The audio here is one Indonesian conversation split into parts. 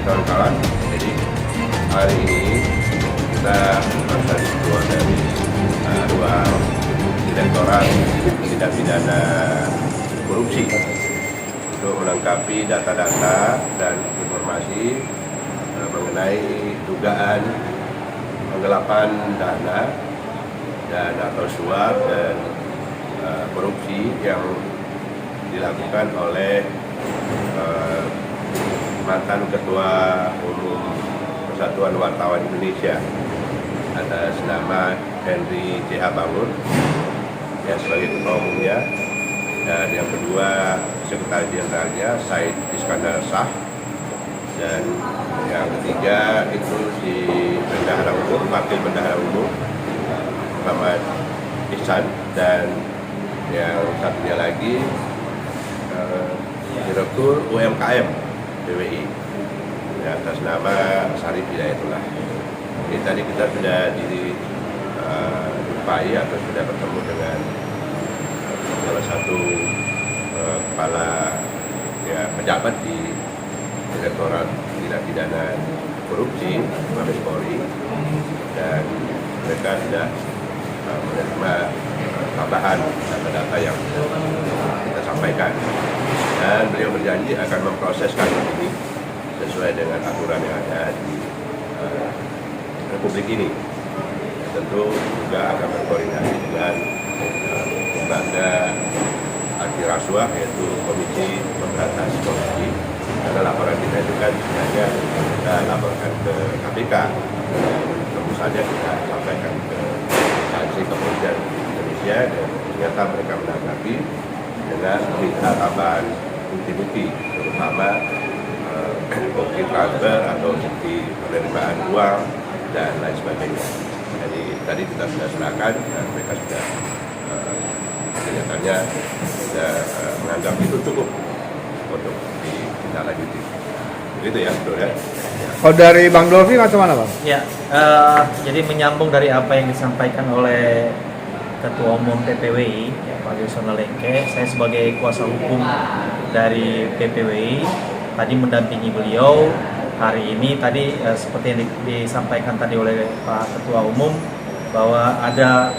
kawan-kawan. Jadi hari ini kita akan keluar dari ruang Direktorat Tindak Pidana Korupsi untuk melengkapi data-data dan informasi mengenai dugaan penggelapan dana dan atau suap dan korupsi yang dilakukan oleh mantan Ketua Umum Persatuan Wartawan Indonesia atas nama Henry C.H. Bangun ya, sebagai Ketua Umumnya, dan yang kedua Sekretaris Jenderalnya Said Iskandar Shah, dan yang ketiga itu si Bendahara Umum, Wakil Bendahara Umum Muhammad Ihsan, dan yang satunya lagi Direktur UMKM BWI ya, atas nama Sarif Hidayatullah. Jadi tadi kita sudah dijumpai atau sudah bertemu dengan salah satu kepala ya, pejabat di Direktorat Tindak Pidana Korupsi Mabes Polri, dan mereka sudah menerima tambahan data-data yang kita sampaikan, dan beliau berjanji akan memproses kasus ini sesuai dengan aturan yang ada di Republik ini. Tentu juga akan berkoordinasi dengan lembaga anti rasuah, yaitu Komisi Pemberantasan Korupsi, karena laporan kita itu kan sebenarnya kita laporkan ke KPK, tentu saja kita sampaikan ke instansi kepolisian Indonesia, dan ternyata mereka menanggapi dengan meminta tambahan bukti-bukti, terutama bukti transfer atau bukti penerimaan uang dan lain sebagainya. Jadi tadi kita sudah serahkan dan mereka sudah kelihatannya sudah menganggap itu cukup untuk ditindaklanjuti. Begitu ya, betul ya. Kalau dari Bang Dolfi macam mana, Bang? Ya, jadi menyambung dari apa yang disampaikan oleh Ketua Umum PPWI, ya, Pak Yusona Lengke, saya sebagai kuasa hukum dari PPWI tadi mendampingi beliau hari ini. Tadi seperti yang disampaikan tadi oleh Pak Ketua Umum, bahwa ada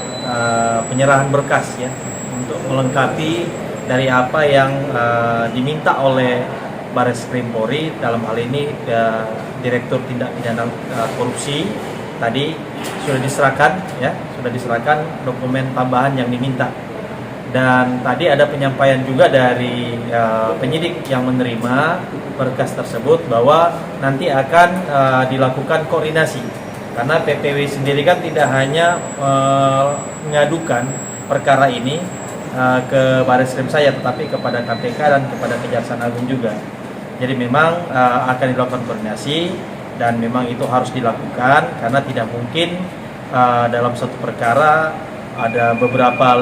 penyerahan berkas ya untuk melengkapi dari apa yang diminta oleh Baris Krim Polri, dalam hal ini Direktur Tindak Pidana Korupsi. Tadi sudah diserahkan dokumen tambahan yang diminta, dan tadi ada penyampaian juga dari penyidik yang menerima berkas tersebut bahwa nanti akan dilakukan koordinasi, karena PPW sendiri kan tidak hanya mengadukan perkara ini ke Baris Krim saya, tetapi kepada KPK dan kepada Kejaksaan Agung juga. Jadi memang akan dilakukan koordinasi, dan memang itu harus dilakukan karena tidak mungkin dalam satu perkara ada beberapa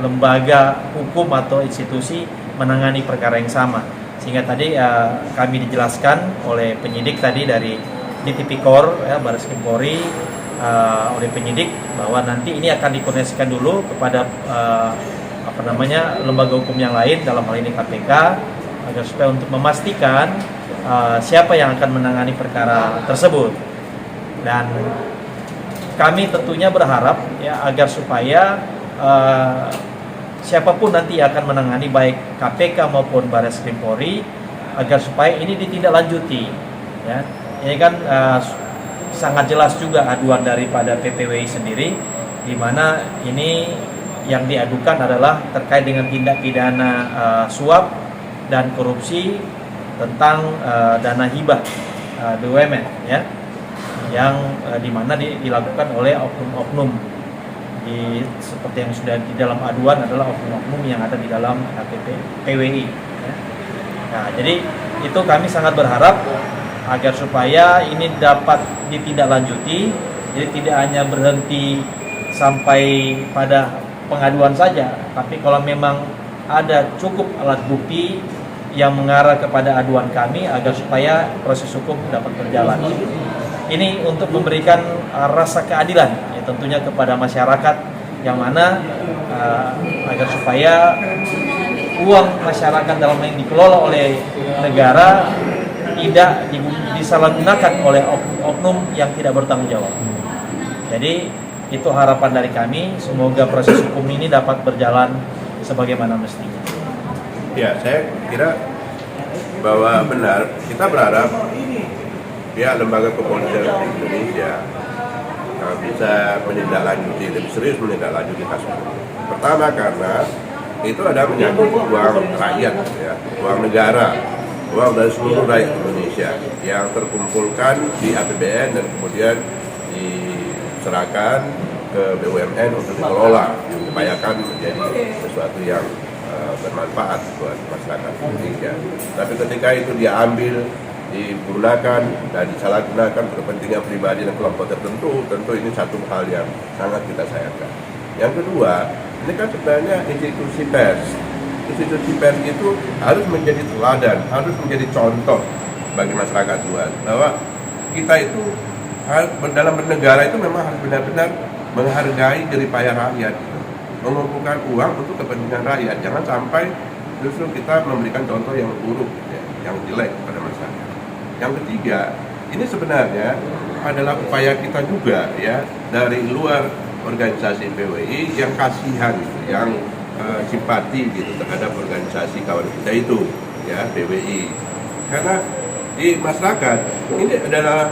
lembaga hukum atau institusi menangani perkara yang sama. Sehingga tadi kami dijelaskan oleh penyidik tadi dari Tipikor ya, Baris Krim Polri, oleh penyidik bahwa nanti ini akan dikoordinasikan dulu kepada lembaga hukum yang lain, dalam hal ini KPK, agar supaya untuk memastikan siapa yang akan menangani perkara tersebut. Dan kami tentunya berharap ya agar supaya siapapun nanti akan menangani, baik KPK maupun Baris Krim Polri, agar supaya ini ditindaklanjuti ya. Ini kan sangat jelas juga aduan daripada PPWI sendiri, di mana ini yang diadukan adalah terkait dengan tindak pidana suap dan korupsi tentang dana hibah BUMN ya, yang dimana dilakukan oleh oknum-oknum, seperti yang sudah di dalam aduan adalah oknum-oknum yang ada di dalam PWI ya. Nah, jadi itu kami sangat berharap agar supaya ini dapat ditindaklanjuti, jadi tidak hanya berhenti sampai pada pengaduan saja, tapi kalau memang ada cukup alat bukti yang mengarah kepada aduan kami, agar supaya proses hukum dapat berjalan. Ini untuk memberikan rasa keadilan ya, tentunya kepada masyarakat, yang mana agar supaya uang masyarakat dalam yang dikelola oleh negara tidak disalahgunakan oleh oknum yang tidak bertanggung jawab. Jadi itu harapan dari kami, semoga proses hukum ini dapat berjalan sebagaimana mestinya. Ya, saya kira bahwa benar, kita berharap pihak lembaga kepolisian Indonesia bisa menindaklanjuti, lebih serius menindaklanjuti kasus ini. Pertama karena itu ada menyangkut uang rakyat, ya, uang negara, uang dari seluruh rakyat Indonesia yang terkumpulkan di APBN dan kemudian diserahkan ke BUMN untuk dikelola, diupayakan menjadi sesuatu yang bermanfaat buat masyarakat Indonesia. Tapi ketika itu diambil, digunakan dan disalahgunakan untuk kepentingan pribadi dan kelompok tertentu, tentu ini satu hal yang sangat kita sayangkan. Yang kedua, ini kan sebenarnya institusi pers. Institusi pers itu harus menjadi teladan, harus menjadi contoh bagi masyarakat luas bahwa kita itu dalam bernegara itu memang harus benar-benar menghargai jeripaya rakyat, mengumpulkan uang untuk kepentingan rakyat. Jangan sampai justru kita memberikan contoh yang buruk, ya, yang jelek pada masyarakat. Yang ketiga, ini sebenarnya adalah upaya kita juga, ya, dari luar organisasi PWI yang kasihan, yang simpati gitu terhadap organisasi kawan kita itu, ya, PWI. Karena di masyarakat ini adalah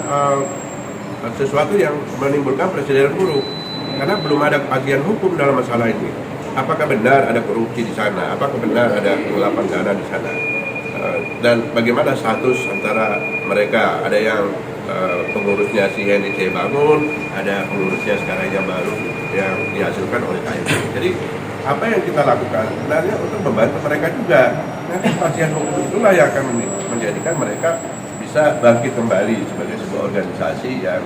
sesuatu yang menimbulkan presiden buruk. Karena belum ada kepastian hukum dalam masalah ini. Apakah benar ada korupsi di sana? Apakah benar ada pengelapan dana di sana? Dan bagaimana status antara mereka? Ada yang pengurusnya si Hendy C. Bangun, ada pengurusnya sekarang yang baru yang dihasilkan oleh KMP. Jadi apa yang kita lakukan sebenarnya untuk membantu mereka juga. Nanti kepastian hukum itulah yang akan menjadikan mereka bisa bangkit kembali sebagai sebuah organisasi yang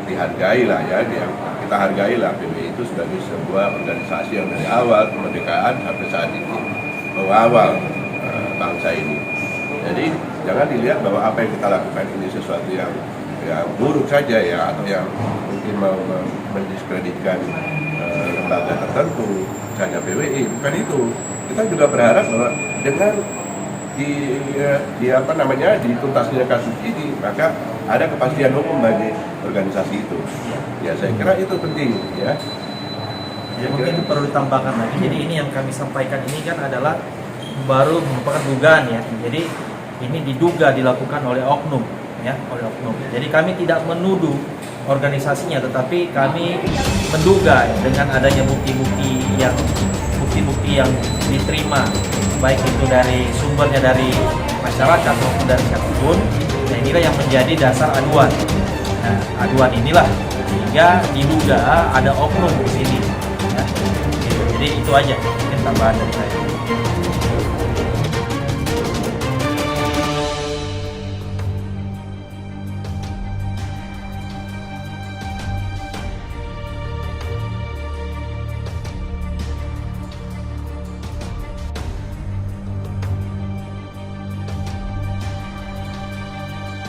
dihargai lah, ya, yang kita hargai lah. PBI itu sebagai sebuah organisasi yang dari awal kemerdekaan sampai saat ini mengawal bangsa ini. Jadi jangan dilihat bahwa apa yang kita lakukan ini sesuatu yang buruk saja, ya, atau yang mungkin mau mendiskreditkan lembaga tertentu, misalnya PWI. Bukan itu. Kita juga berharap bahwa dengan dituntasnya kasus ini, maka ada kepastian hukum bagi organisasi itu. Ya, saya kira itu penting, ya. Ya, mungkin perlu ditambahkan lagi. Jadi ini yang kami sampaikan ini kan adalah baru merupakan dugaan, ya. Jadi ini diduga dilakukan oleh oknum, ya, oleh oknum. Jadi kami tidak menuduh organisasinya, tetapi kami menduga, ya, dengan adanya bukti-bukti yang diterima, baik itu dari sumbernya dari masyarakat maupun dari siapapun. Nah, inilah yang menjadi dasar aduan. Nah, aduan inilah sehingga diduga ada oknum di sini. Ya. Jadi itu aja mungkin tambahan dari saya.